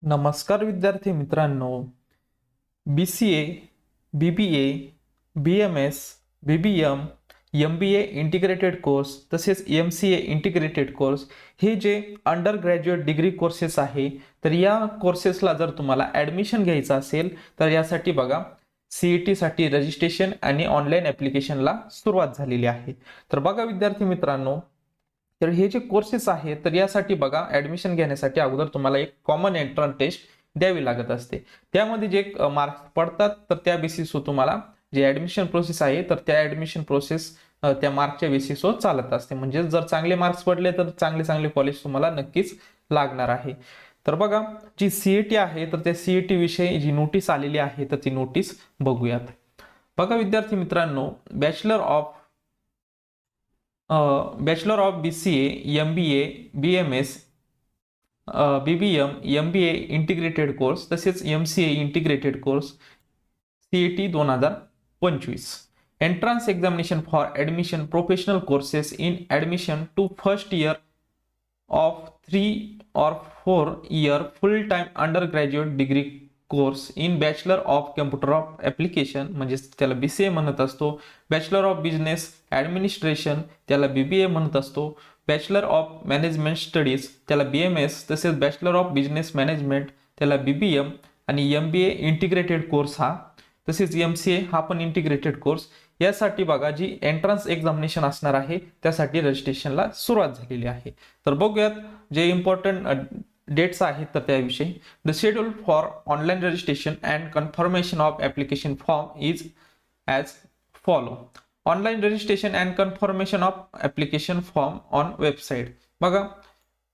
नमस्कार विद्यार्थी मित्रांनो, BCA, BBA, BMS, BBM, MBA integrated course तसेच MCA इंटिग्रेटेड कोर्स हे जे अंडर ग्रॅज्युएट डिग्री कोर्सेस आहे, तर या कोर्सेसला जर तुम्हाला ॲडमिशन घ्यायचं असेल तर यासाठी बघा CET साठी रजिस्ट्रेशन आणि ऑनलाईन ॲप्लिकेशनला सुरुवात झालेली आहे. तर बघा विद्यार्थी मित्रांनो, तर हे जे कोर्सेस आहेत तर यासाठी बघा ॲडमिशन घेण्यासाठी अगोदर तुम्हाला एक कॉमन एंट्रन्स टेस्ट द्यावी लागत असते. त्यामध्ये जे मार्क्स पडतात तर त्या बेसिसवर तुम्हाला जे ॲडमिशन प्रोसेस आहे तर त्या ॲडमिशन प्रोसेस त्या मार्कच्या बेसिसवर चालत असते. म्हणजे जर चांगले मार्क्स पडले तर चांगले चांगले कॉलेज तुम्हाला नक्कीच लागणार आहे. तर बघा जी CET आहे तर त्या CET विषयी जी नोटीस आलेली आहे तर ती नोटीस बघूयात. बघा विद्यार्थी मित्रांनो, bachelor of BCA, MBA, BMS, BBM, MBA integrated course तसेच MCA integrated course CET 2025. Entrance examination for admission professional courses in admission to first year of 3 or 4 year full-time undergraduate degree course in Bachelor of Computer of Application म्हणजे त्याला BCA म्हणत असतो, Bachelor of Business Administration त्याला BBA म्हणत असतो, Bachelor of Management Studies त्याला BMS तसेच Bachelor of Business Management त्याला BBM आणि MBA इंटिग्रेटेड कोर्स हा तसेच MCA हा पण इंटिग्रेटेड कोर्स. यासाठी बघा जी एंट्रन्स एक्झामिनेशन असणार आहे त्यासाठी रजिस्ट्रेशनला सुरुवात झालेली आहे. तर बघूयात जे इम्पॉर्टंट डेट्स आहेत तर त्याविषयी. The schedule for online registration and confirmation of application form is as follow. Online registration and confirmation of application form on website. बघा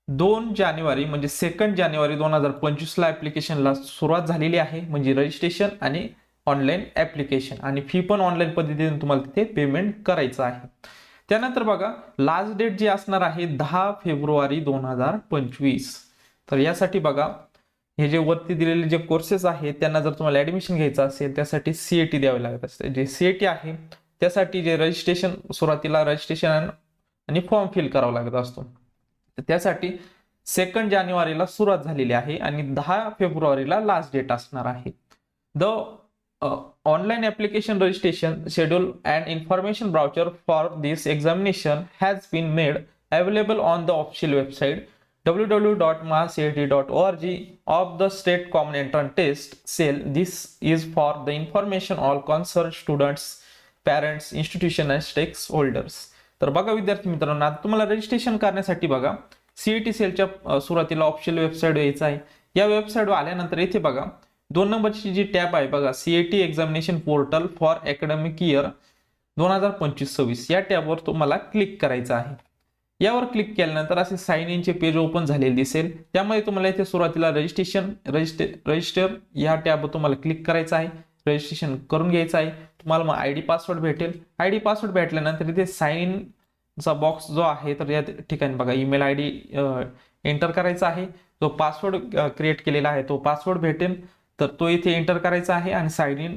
2 जानेवारी म्हणजे 2 जानेवारी 2025ला ॲप्लिकेशनला सुरुवात झालेली आहे. म्हणजे रजिस्ट्रेशन आणि ऑनलाईन ॲप्लिकेशन आणि फी पण ऑनलाईन पद्धतीने तुम्हाला तिथे पेमेंट करायचं आहे. त्यानंतर बघा लास्ट डेट जी असणार आहे 10 फेब्रुवारी 2025. तर यासाठी बघा हे जे वरती दिलेले जे कोर्सेस आहेत त्यांना जर तुम्हाला ॲडमिशन घ्यायचं असेल त्यासाठी CET द्यावे लागत असते. जे CET आहे त्यासाठी जे रजिस्ट्रेशन सुरुवातीला रजिस्ट्रेशन आणि फॉर्म फिल करावा लागत असतो. तर त्यासाठी 2 जानेवारीला सुरुवात झालेली आहे आणि 10 फेब्रुवारीला लास्ट डेट असणार आहे. The online application registration schedule and information brochure for this examination has been made available on the official website www.mahacet.org of the State Common Entrance Test Cell. This is for the information all concerned students, parents, institution and stakeholders. तर बघा विद्यार्थी मित्रांनो, आता तुम्हाला registration करण्यासाठी बघा CET सेलच्या सुरुवातीला ऑफिशियल वेबसाईट यायचं आहे. या वेबसाईटवर आल्यानंतर इथे बघा 2 नंबरची जी टॅब आहे बघा CET examination portal for academic year 2025-26 या टॅबवर तुम्हाला क्लिक करायचं आहे. यावर क्लिक केल्यानंतर असे साइन इनचे पेज ओपन झालेले दिसेल. त्यामध्ये तुम्हाला इथे सुरुवातीला रजिस्टर या टॅबवर तुम्हाला क्लिक करायचं आहे. रजिस्ट्रेशन करून घ्यायचं आहे. तुम्हाला मग ID पासवर्ड भेटेल. ID पासवर्ड भेटल्यानंतर इथे साइन इनचा बॉक्स जो आहे तर या ठिकाणी बघा ईमेल ID एंटर करायचा आहे. जो पासवर्ड क्रिएट केलेला आहे तो पासवर्ड भेटेल तर तो इथे एंटर करायचा आहे आणि साइन इन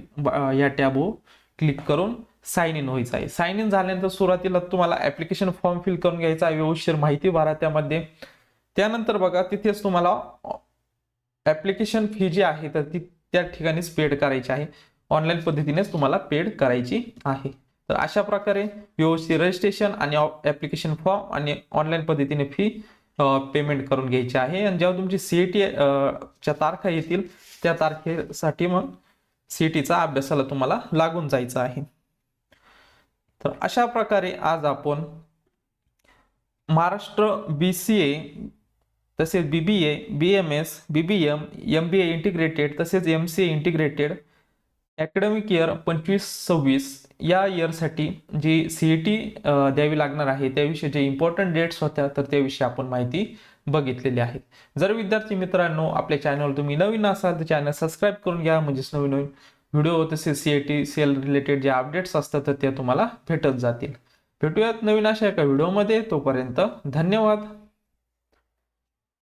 या टॅबवर क्लिक करून साइन इन व्हायचं आहे. साइन इन झाल्यानंतर सुरुवातीला तुम्हाला ॲप्लिकेशन फॉर्म फिल करून घ्यायचा आहे. व्यवस्थित माहिती भरा त्यामध्ये. त्यानंतर बघा तिथेच तुम्हाला ॲप्लिकेशन फी जी आहे तर ती त्या ठिकाणीच पेड करायची आहे. ऑनलाईन पद्धतीनेच तुम्हाला पेड करायची आहे. तर अशा प्रकारे व्यवस्थित रजिस्ट्रेशन आणि ॲप्लिकेशन फॉर्म आणि ऑनलाईन पद्धतीने फी पेमेंट करून घ्यायची आहे. आणि जेव्हा तुमची CET च्या तारखा येतील त्या तारखेसाठी मग CETचा अभ्यासाला तुम्हाला लागून जायचं आहे. तर अशा प्रकारे आज आपण महाराष्ट्र BCA तसेच BBA, BMS, BBM, MBA integrated तसेच MCA इंटिग्रेटेड अकॅडमिक इयर 25-26 या इयरसाठी जी CET द्यावी लागणार आहे त्याविषयी जे इम्पॉर्टंट डेट्स होत्या तर त्याविषयी आपण माहिती बघितलेली आहे. जर विद्यार्थी मित्रांनो आपल्या चॅनलवर तुम्ही नवीन असाल तर चॅनल सबस्क्राईब करून घ्या. म्हणजेच नवीन नवीन व्हिडिओ तसेच CET सेल रिलेटेड जे अपडेट्स असतात तर ते तुम्हाला भेटत जातील. भेटूयात नवीन अशा एका व्हिडिओमध्ये. तोपर्यंत धन्यवाद.